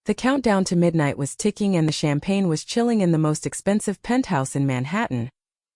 The countdown to midnight was ticking and the champagne was chilling in the most expensive penthouse in Manhattan.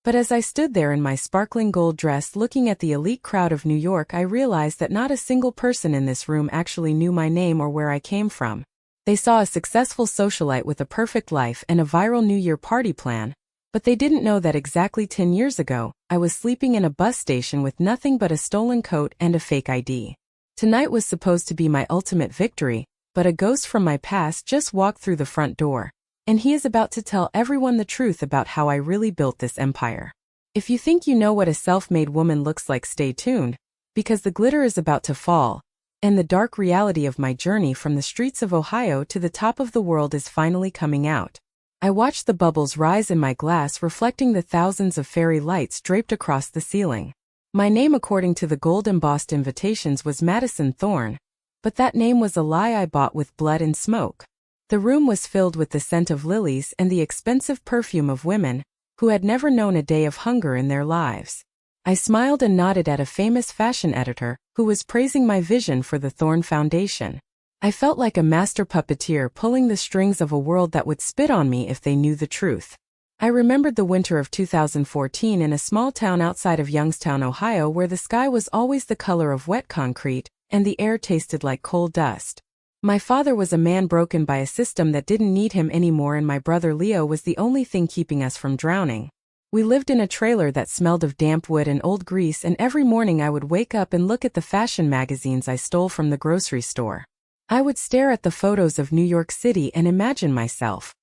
But as I stood there in my sparkling gold dress looking at the elite crowd of New York, I realized that not a single person in this room actually knew my name or where I came from. They saw a successful socialite with a perfect life and a viral New Year party plan, but they didn't know that exactly 10 years ago, I was sleeping in a bus station with nothing but a stolen coat and a fake ID. Tonight was supposed to be my ultimate victory, but a ghost from my past just walked through the front door, and he is about to tell everyone the truth about how I really built this empire. If you think you know what a self-made woman looks like, stay tuned, because the glitter is about to fall, and the dark reality of my journey from the streets of Ohio to the top of the world is finally coming out. I watched the bubbles rise in my glass, reflecting the thousands of fairy lights draped across the ceiling. My name, according to the gold-embossed invitations, was Madison Thorne, but that name was a lie I bought with blood and smoke. The room was filled with the scent of lilies and the expensive perfume of women who had never known a day of hunger in their lives. I smiled and nodded at a famous fashion editor who was praising my vision for the Thorne Foundation. I felt like a master puppeteer pulling the strings of a world that would spit on me if they knew the truth. I remembered the winter of 2014 in a small town outside of Youngstown, Ohio, where the sky was always the color of wet concrete and the air tasted like coal dust. My father was a man broken by a system that didn't need him anymore, and my brother Leo was the only thing keeping us from drowning. We lived in a trailer that smelled of damp wood and old grease, and every morning I would wake up and look at the fashion magazines I stole from the grocery store. I would stare at the photos of New York City and imagine myself.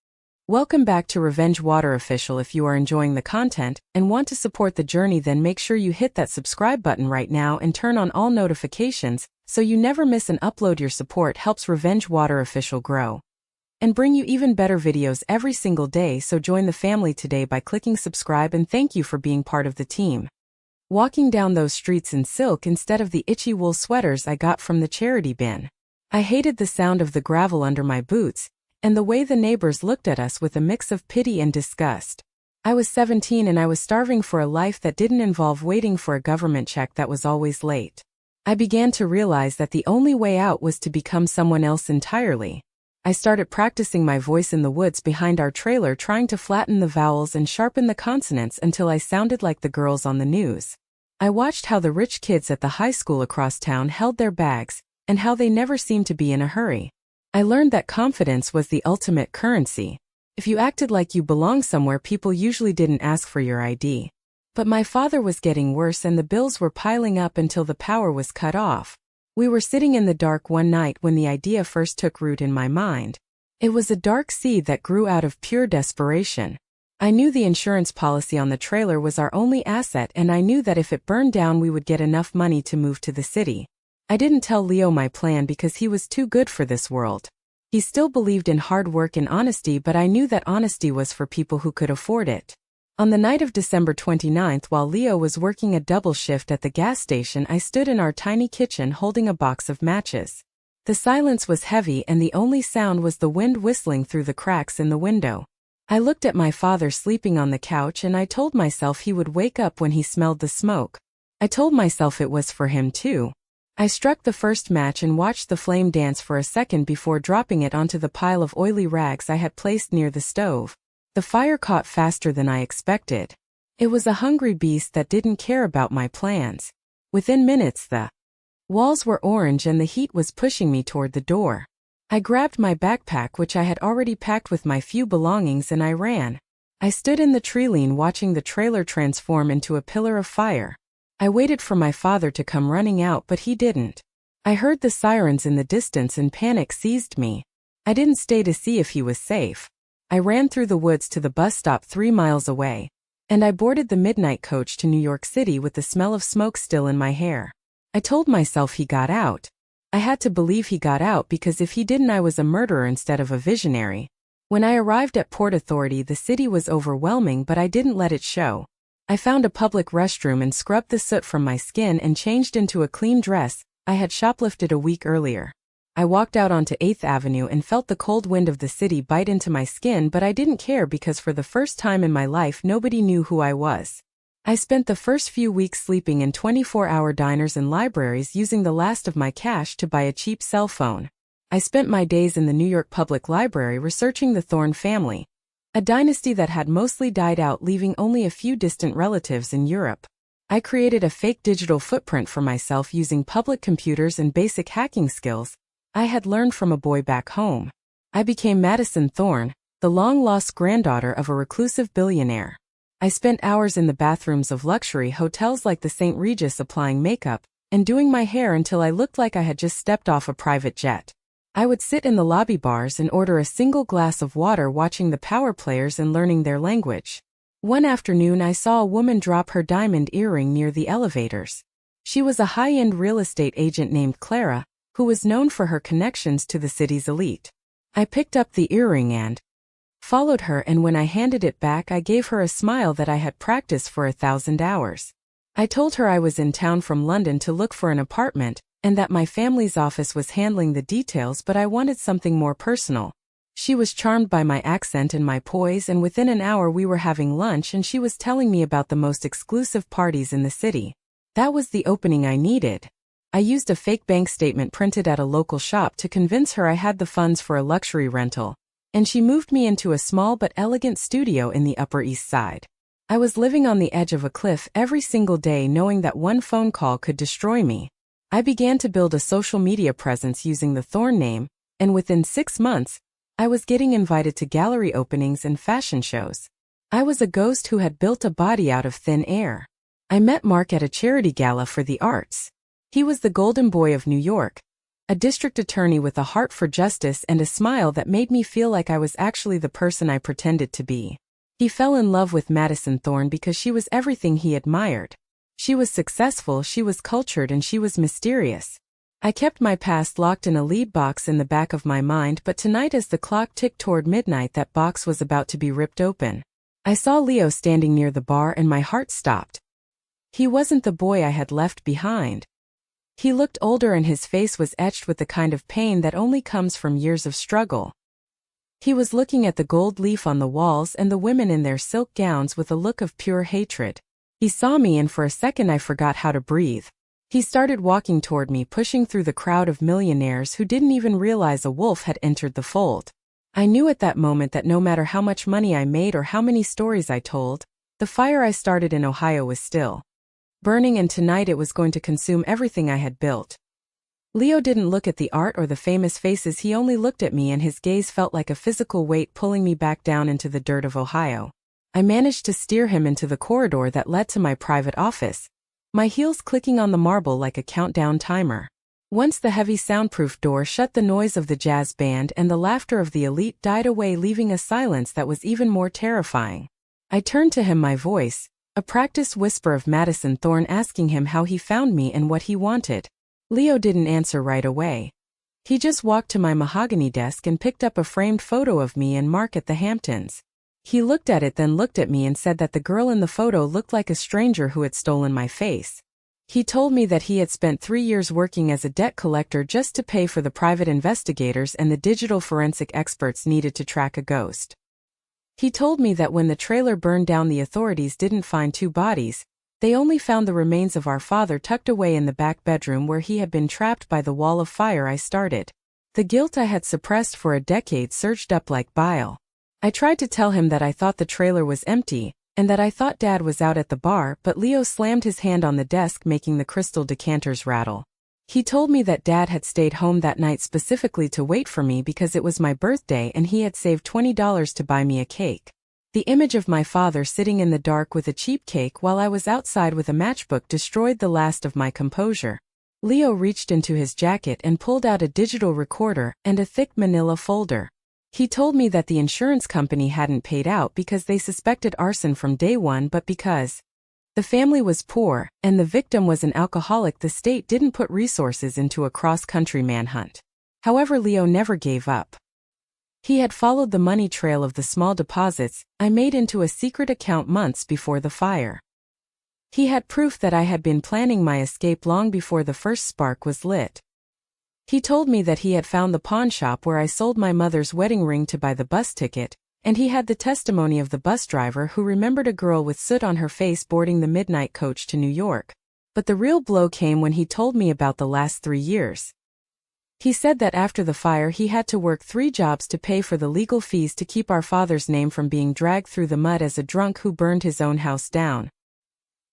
Welcome back to Revenge Water Official. If you are enjoying the content and want to support the journey, then make sure you hit that subscribe button right now and turn on all notifications so you never miss an upload. Your support helps Revenge Water Official grow and bring you even better videos every single day, so join the family today by clicking subscribe, and thank you for being part of the team. Walking down those streets in silk instead of the itchy wool sweaters I got from the charity bin. I hated the sound of the gravel under my boots and the way the neighbors looked at us with a mix of pity and disgust. I was 17 and I was starving for a life that didn't involve waiting for a government check that was always late. I began to realize that the only way out was to become someone else entirely. I started practicing my voice in the woods behind our trailer, trying to flatten the vowels and sharpen the consonants until I sounded like the girls on the news. I watched how the rich kids at the high school across town held their bags, and how they never seemed to be in a hurry. I learned that confidence was the ultimate currency. If you acted like you belonged somewhere, people usually didn't ask for your ID. But my father was getting worse and the bills were piling up until the power was cut off. We were sitting in the dark one night when the idea first took root in my mind. It was a dark seed that grew out of pure desperation. I knew the insurance policy on the trailer was our only asset, and I knew that if it burned down we would get enough money to move to the city. I didn't tell Leo my plan because he was too good for this world. He still believed in hard work and honesty, but I knew that honesty was for people who could afford it. On the night of December 29th, while Leo was working a double shift at the gas station, I stood in our tiny kitchen holding a box of matches. The silence was heavy and the only sound was the wind whistling through the cracks in the window. I looked at my father sleeping on the couch and I told myself he would wake up when he smelled the smoke. I told myself it was for him too. I struck the first match and watched the flame dance for a second before dropping it onto the pile of oily rags I had placed near the stove. The fire caught faster than I expected. It was a hungry beast that didn't care about my plans. Within minutes, the walls were orange and the heat was pushing me toward the door. I grabbed my backpack, which I had already packed with my few belongings, and I ran. I stood in the treeline watching the trailer transform into a pillar of fire. I waited for my father to come running out, but he didn't. I heard the sirens in the distance and panic seized me. I didn't stay to see if he was safe. I ran through the woods to the bus stop 3 miles away, and I boarded the midnight coach to New York City with the smell of smoke still in my hair. I told myself he got out. I had to believe he got out, because if he didn't, I was a murderer instead of a visionary. When I arrived at Port Authority, the city was overwhelming, but I didn't let it show. I found a public restroom and scrubbed the soot from my skin and changed into a clean dress I had shoplifted a week earlier. I walked out onto 8th Avenue and felt the cold wind of the city bite into my skin, but I didn't care because for the first time in my life nobody knew who I was. I spent the first few weeks sleeping in 24-hour diners and libraries, using the last of my cash to buy a cheap cell phone. I spent my days in the New York Public Library researching the Thorne family, a dynasty that had mostly died out, leaving only a few distant relatives in Europe. I created a fake digital footprint for myself using public computers and basic hacking skills I had learned from a boy back home. I became Madison Thorne, the long-lost granddaughter of a reclusive billionaire. I spent hours in the bathrooms of luxury hotels like the St. Regis applying makeup and doing my hair until I looked like I had just stepped off a private jet. I would sit in the lobby bars and order a single glass of water, watching the power players and learning their language. One afternoon I saw a woman drop her diamond earring near the elevators. She was a high-end real estate agent named Clara, who was known for her connections to the city's elite. I picked up the earring and followed her, and when I handed it back I gave her a smile that I had practiced for 1,000 hours. I told her I was in town from London to look for an apartment, and that my family's office was handling the details, but I wanted something more personal. She was charmed by my accent and my poise, and within an hour we were having lunch and she was telling me about the most exclusive parties in the city. That was the opening I needed. I used a fake bank statement printed at a local shop to convince her I had the funds for a luxury rental, and she moved me into a small but elegant studio in the Upper East Side. I was living on the edge of a cliff every single day, knowing that one phone call could destroy me. I began to build a social media presence using the Thorne name, and within 6 months, I was getting invited to gallery openings and fashion shows. I was a ghost who had built a body out of thin air. I met Mark at a charity gala for the arts. He was the golden boy of New York, a district attorney with a heart for justice and a smile that made me feel like I was actually the person I pretended to be. He fell in love with Madison Thorne because she was everything he admired. She was successful, she was cultured, and she was mysterious. I kept my past locked in a lead box in the back of my mind, but tonight as the clock ticked toward midnight, that box was about to be ripped open. I saw Leo standing near the bar and my heart stopped. He wasn't the boy I had left behind. He looked older and his face was etched with the kind of pain that only comes from years of struggle. He was looking at the gold leaf on the walls and the women in their silk gowns with a look of pure hatred. He saw me and for a second I forgot how to breathe. He started walking toward me, pushing through the crowd of millionaires who didn't even realize a wolf had entered the fold. I knew at that moment that no matter how much money I made or how many stories I told, the fire I started in Ohio was still burning, and tonight it was going to consume everything I had built. Leo didn't look at the art or the famous faces, he only looked at me, and his gaze felt like a physical weight pulling me back down into the dirt of Ohio. I managed to steer him into the corridor that led to my private office, my heels clicking on the marble like a countdown timer. Once the heavy soundproof door shut, the noise of the jazz band and the laughter of the elite died away, leaving a silence that was even more terrifying. I turned to him, my voice, a practiced whisper of Madison Thorne, asking him how he found me and what he wanted. Leo didn't answer right away. He just walked to my mahogany desk and picked up a framed photo of me and Mark at the Hamptons. He looked at it, then looked at me and said that the girl in the photo looked like a stranger who had stolen my face. He told me that he had spent 3 years working as a debt collector just to pay for the private investigators and the digital forensic experts needed to track a ghost. He told me that when the trailer burned down, the authorities didn't find 2 bodies. They only found the remains of our father tucked away in the back bedroom where he had been trapped by the wall of fire I started. The guilt I had suppressed for a decade surged up like bile. I tried to tell him that I thought the trailer was empty, and that I thought Dad was out at the bar, but Leo slammed his hand on the desk, making the crystal decanters rattle. He told me that Dad had stayed home that night specifically to wait for me because it was my birthday and he had saved $20 to buy me a cake. The image of my father sitting in the dark with a cheap cake while I was outside with a matchbook destroyed the last of my composure. Leo reached into his jacket and pulled out a digital recorder and a thick manila folder. He told me that the insurance company hadn't paid out because they suspected arson from day one, but because the family was poor and the victim was an alcoholic, the state didn't put resources into a cross-country manhunt. However, Leo never gave up. He had followed the money trail of the small deposits I made into a secret account months before the fire. He had proof that I had been planning my escape long before the first spark was lit. He told me that he had found the pawn shop where I sold my mother's wedding ring to buy the bus ticket, and he had the testimony of the bus driver who remembered a girl with soot on her face boarding the midnight coach to New York. But the real blow came when he told me about the last 3 years. He said that after the fire he had to work 3 jobs to pay for the legal fees to keep our father's name from being dragged through the mud as a drunk who burned his own house down.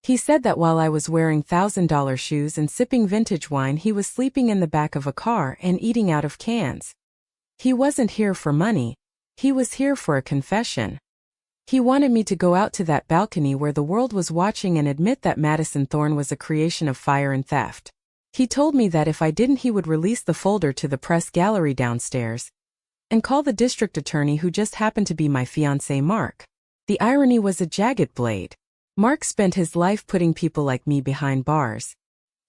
He said that while I was wearing $1,000 shoes and sipping vintage wine, he was sleeping in the back of a car and eating out of cans. He wasn't here for money. He was here for a confession. He wanted me to go out to that balcony where the world was watching and admit that Madison Thorne was a creation of fire and theft. He told me that if I didn't, he would release the folder to the press gallery downstairs and call the district attorney, who just happened to be my fiancé Mark. The irony was a jagged blade. Mark spent his life putting people like me behind bars.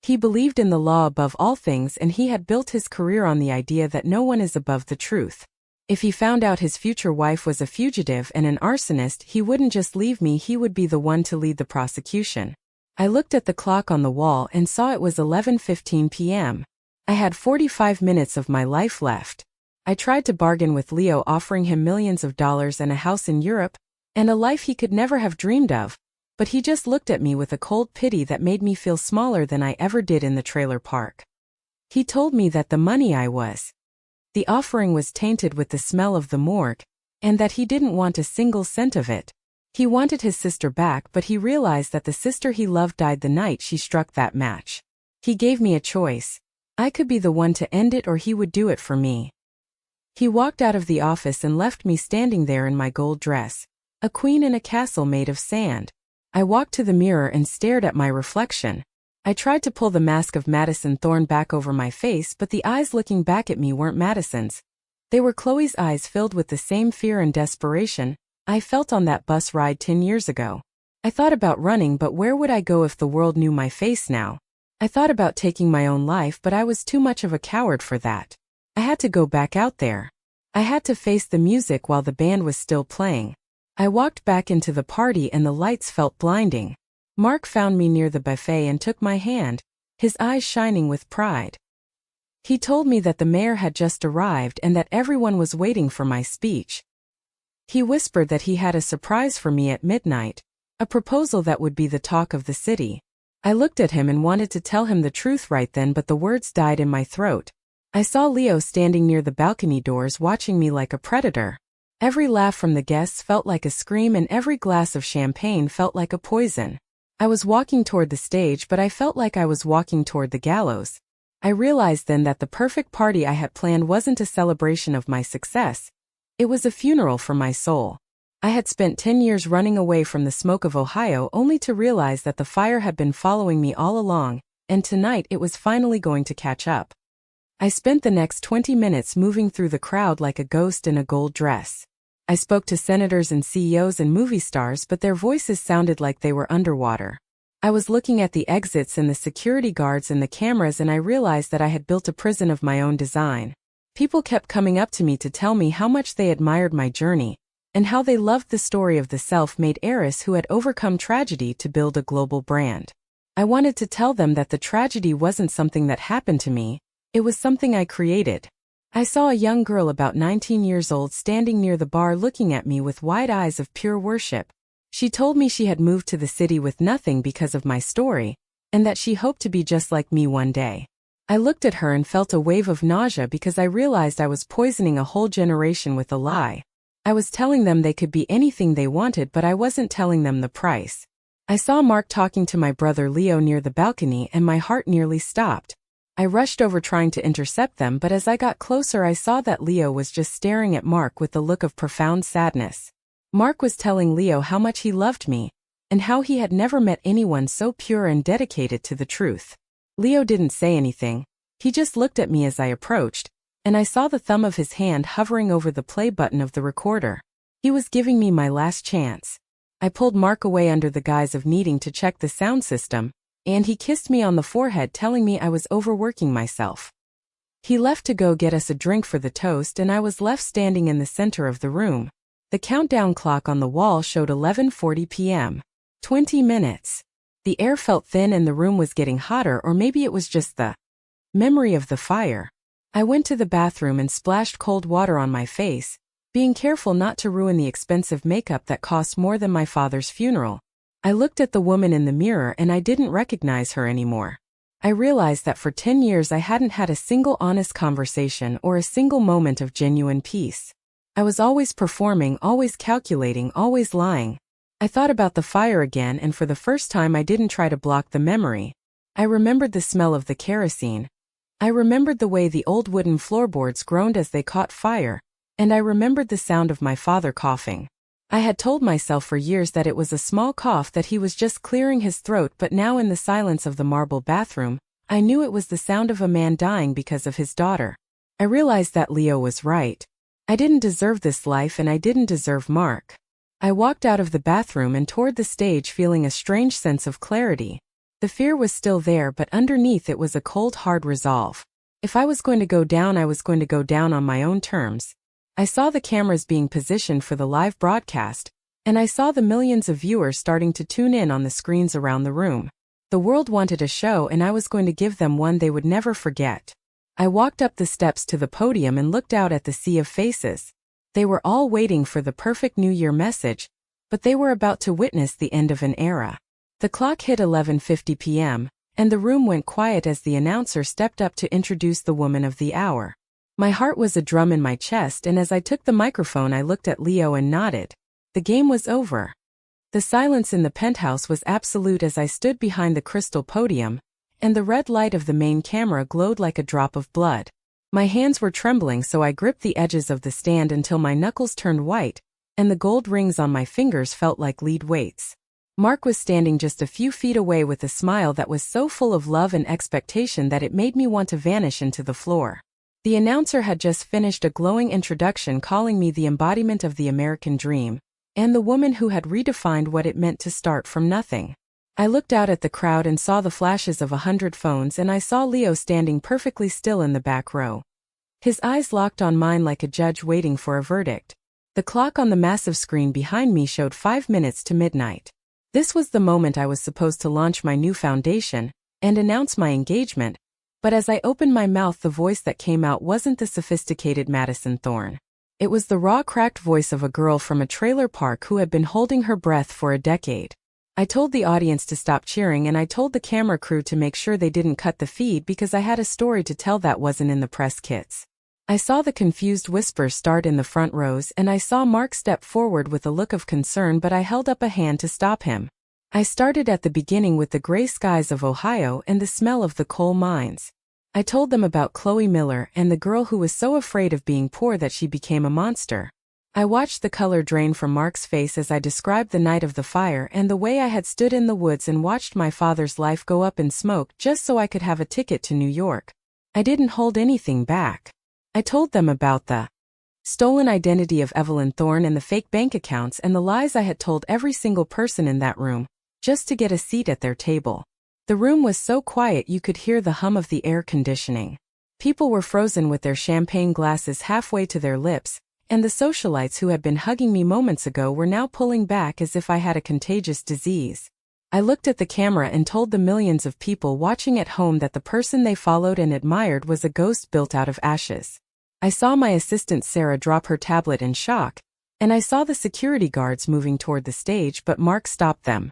He believed in the law above all things, and he had built his career on the idea that no one is above the truth. If he found out his future wife was a fugitive and an arsonist, he wouldn't just leave me, he would be the one to lead the prosecution. I looked at the clock on the wall and saw it was 11:15 p.m. I had 45 minutes of my life left. I tried to bargain with Leo, offering him millions of dollars and a house in Europe, and a life he could never have dreamed of, but he just looked at me with a cold pity that made me feel smaller than I ever did in the trailer park. He told me that the money the offering was tainted with the smell of the morgue, and that he didn't want a single cent of it. He wanted his sister back, but he realized that the sister he loved died the night she struck that match. He gave me a choice. I could be the one to end it, or he would do it for me. He walked out of the office and left me standing there in my gold dress, a queen in a castle made of sand. I walked to the mirror and stared at my reflection. I tried to pull the mask of Madison Thorne back over my face, but the eyes looking back at me weren't Madison's. They were Chloe's eyes, filled with the same fear and desperation I felt on that bus ride 10 years ago. I thought about running, but where would I go if the world knew my face now? I thought about taking my own life, but I was too much of a coward for that. I had to go back out there. I had to face the music while the band was still playing. I walked back into the party and the lights felt blinding. Mark found me near the buffet and took my hand, his eyes shining with pride. He told me that the mayor had just arrived and that everyone was waiting for my speech. He whispered that he had a surprise for me at midnight, a proposal that would be the talk of the city. I looked at him and wanted to tell him the truth right then, but the words died in my throat. I saw Leo standing near the balcony doors, watching me like a predator. Every laugh from the guests felt like a scream, and every glass of champagne felt like a poison. I was walking toward the stage, but I felt like I was walking toward the gallows. I realized then that the perfect party I had planned wasn't a celebration of my success. It was a funeral for my soul. I had spent 10 years running away from the smoke of Ohio, only to realize that the fire had been following me all along, and tonight it was finally going to catch up. I spent the next 20 minutes moving through the crowd like a ghost in a gold dress. I spoke to senators and CEOs and movie stars, but their voices sounded like they were underwater. I was looking at the exits and the security guards and the cameras, and I realized that I had built a prison of my own design. People kept coming up to me to tell me how much they admired my journey, and how they loved the story of the self-made heiress who had overcome tragedy to build a global brand. I wanted to tell them that the tragedy wasn't something that happened to me, it was something I created. I saw a young girl about 19 years old standing near the bar looking at me with wide eyes of pure worship. She told me she had moved to the city with nothing because of my story, and that she hoped to be just like me one day. I looked at her and felt a wave of nausea because I realized I was poisoning a whole generation with a lie. I was telling them they could be anything they wanted, but I wasn't telling them the price. I saw Mark talking to my brother Leo near the balcony, and my heart nearly stopped. I rushed over trying to intercept them, but as I got closer I saw that Leo was just staring at Mark with a look of profound sadness. Mark was telling Leo how much he loved me, and how he had never met anyone so pure and dedicated to the truth. Leo didn't say anything, he just looked at me as I approached, and I saw the thumb of his hand hovering over the play button of the recorder. He was giving me my last chance. I pulled Mark away under the guise of needing to check the sound system, and he kissed me on the forehead, telling me I was overworking myself. He left to go get us a drink for the toast, and I was left standing in the center of the room. The countdown clock on the wall showed 11:40 p.m. 20 minutes. The air felt thin and the room was getting hotter, or maybe it was just the memory of the fire. I went to the bathroom and splashed cold water on my face, being careful not to ruin the expensive makeup that cost more than my father's funeral. I looked at the woman in the mirror and I didn't recognize her anymore. I realized that for 10 years I hadn't had a single honest conversation or a single moment of genuine peace. I was always performing, always calculating, always lying. I thought about the fire again, and for the first time I didn't try to block the memory. I remembered the smell of the kerosene. I remembered the way the old wooden floorboards groaned as they caught fire, and I remembered the sound of my father coughing. I had told myself for years that it was a small cough, that he was just clearing his throat, but now in the silence of the marble bathroom, I knew it was the sound of a man dying because of his daughter. I realized that Leo was right. I didn't deserve this life, and I didn't deserve Mark. I walked out of the bathroom and toward the stage, feeling a strange sense of clarity. The fear was still there, but underneath it was a cold, hard resolve. If I was going to go down, I was going to go down on my own terms. I saw the cameras being positioned for the live broadcast, and I saw the millions of viewers starting to tune in on the screens around the room. The world wanted a show, and I was going to give them one they would never forget. I walked up the steps to the podium and looked out at the sea of faces. They were all waiting for the perfect New Year message, but they were about to witness the end of an era. The clock hit 11:50 p.m., and the room went quiet as the announcer stepped up to introduce the woman of the hour. My heart was a drum in my chest, and as I took the microphone I looked at Leo and nodded. The game was over. The silence in the penthouse was absolute as I stood behind the crystal podium, and the red light of the main camera glowed like a drop of blood. My hands were trembling, so I gripped the edges of the stand until my knuckles turned white, and the gold rings on my fingers felt like lead weights. Mark was standing just a few feet away with a smile that was so full of love and expectation that it made me want to vanish into the floor. The announcer had just finished a glowing introduction, calling me the embodiment of the American dream, and the woman who had redefined what it meant to start from nothing. I looked out at the crowd and saw the flashes of 100 phones, and I saw Leo standing perfectly still in the back row. His eyes locked on mine like a judge waiting for a verdict. The clock on the massive screen behind me showed 5 minutes to midnight. This was the moment I was supposed to launch my new foundation and announce my engagement, but as I opened my mouth, the voice that came out wasn't the sophisticated Madison Thorne. It was the raw, cracked voice of a girl from a trailer park who had been holding her breath for a decade. I told the audience to stop cheering, and I told the camera crew to make sure they didn't cut the feed because I had a story to tell that wasn't in the press kits. I saw the confused whispers start in the front rows, and I saw Mark step forward with a look of concern, but I held up a hand to stop him. I started at the beginning with the gray skies of Ohio and the smell of the coal mines. I told them about Chloe Miller and the girl who was so afraid of being poor that she became a monster. I watched the color drain from Mark's face as I described the night of the fire and the way I had stood in the woods and watched my father's life go up in smoke just so I could have a ticket to New York. I didn't hold anything back. I told them about the stolen identity of Evelyn Thorne and the fake bank accounts and the lies I had told every single person in that room, just to get a seat at their table. The room was so quiet you could hear the hum of the air conditioning. People were frozen with their champagne glasses halfway to their lips, and the socialites who had been hugging me moments ago were now pulling back as if I had a contagious disease. I looked at the camera and told the millions of people watching at home that the person they followed and admired was a ghost built out of ashes. I saw my assistant Sarah drop her tablet in shock, and I saw the security guards moving toward the stage, but Mark stopped them.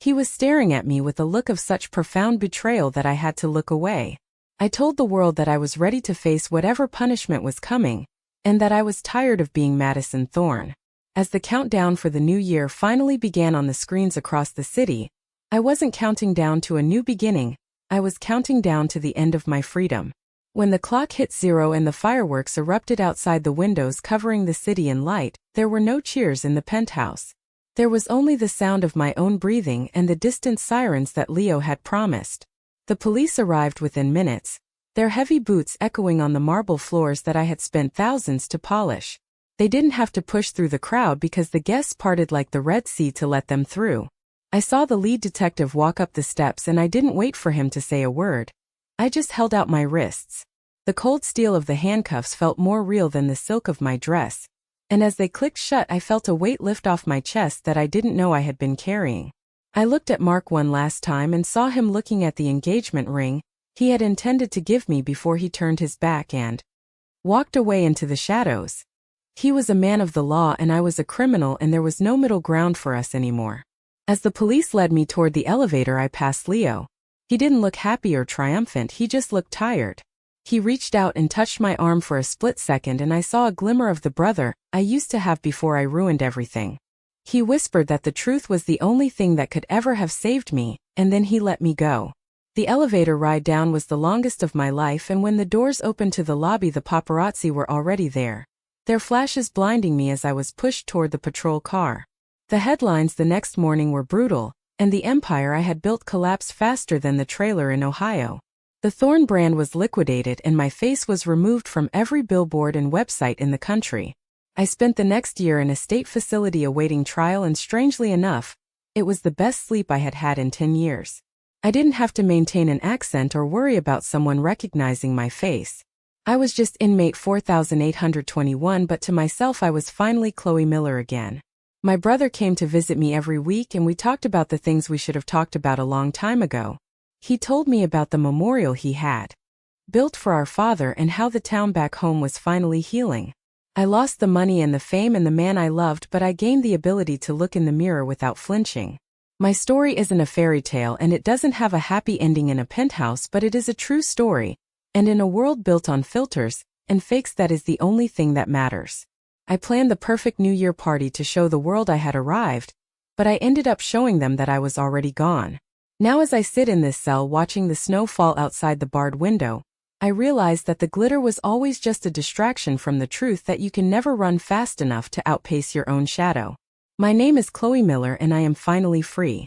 He was staring at me with a look of such profound betrayal that I had to look away. I told the world that I was ready to face whatever punishment was coming, and that I was tired of being Madison Thorne. As the countdown for the new year finally began on the screens across the city, I wasn't counting down to a new beginning, I was counting down to the end of my freedom. When the clock hit 0 and the fireworks erupted outside the windows covering the city in light, there were no cheers in the penthouse. There was only the sound of my own breathing and the distant sirens that Leo had promised. The police arrived within minutes, their heavy boots echoing on the marble floors that I had spent thousands to polish. They didn't have to push through the crowd because the guests parted like the Red Sea to let them through. I saw the lead detective walk up the steps, and I didn't wait for him to say a word. I just held out my wrists. The cold steel of the handcuffs felt more real than the silk of my dress, and as they clicked shut I felt a weight lift off my chest that I didn't know I had been carrying. I looked at Mark one last time and saw him looking at the engagement ring he had intended to give me before he turned his back and walked away into the shadows. He was a man of the law and I was a criminal, and there was no middle ground for us anymore. As the police led me toward the elevator, I passed Leo. He didn't look happy or triumphant, he just looked tired. He reached out and touched my arm for a split second, and I saw a glimmer of the brother I used to have before I ruined everything. He whispered that the truth was the only thing that could ever have saved me, and then he let me go. The elevator ride down was the longest of my life, and when the doors opened to the lobby, the paparazzi were already there, their flashes blinding me as I was pushed toward the patrol car. The headlines the next morning were brutal, and the empire I had built collapsed faster than the trailer in Ohio. The Thorne brand was liquidated, and my face was removed from every billboard and website in the country. I spent the next year in a state facility awaiting trial, and strangely enough, it was the best sleep I had had in 10 years. I didn't have to maintain an accent or worry about someone recognizing my face. I was just inmate 4821, but to myself I was finally Chloe Miller again. My brother came to visit me every week, and we talked about the things we should have talked about a long time ago. He told me about the memorial he had built for our father and how the town back home was finally healing. I lost the money and the fame and the man I loved, but I gained the ability to look in the mirror without flinching. My story isn't a fairy tale, and it doesn't have a happy ending in a penthouse, but it is a true story, and in a world built on filters and fakes, that is the only thing that matters. I planned the perfect New Year party to show the world I had arrived, but I ended up showing them that I was already gone. Now as I sit in this cell watching the snow fall outside the barred window, I realize that the glitter was always just a distraction from the truth that you can never run fast enough to outpace your own shadow. My name is Chloe Miller, and I am finally free.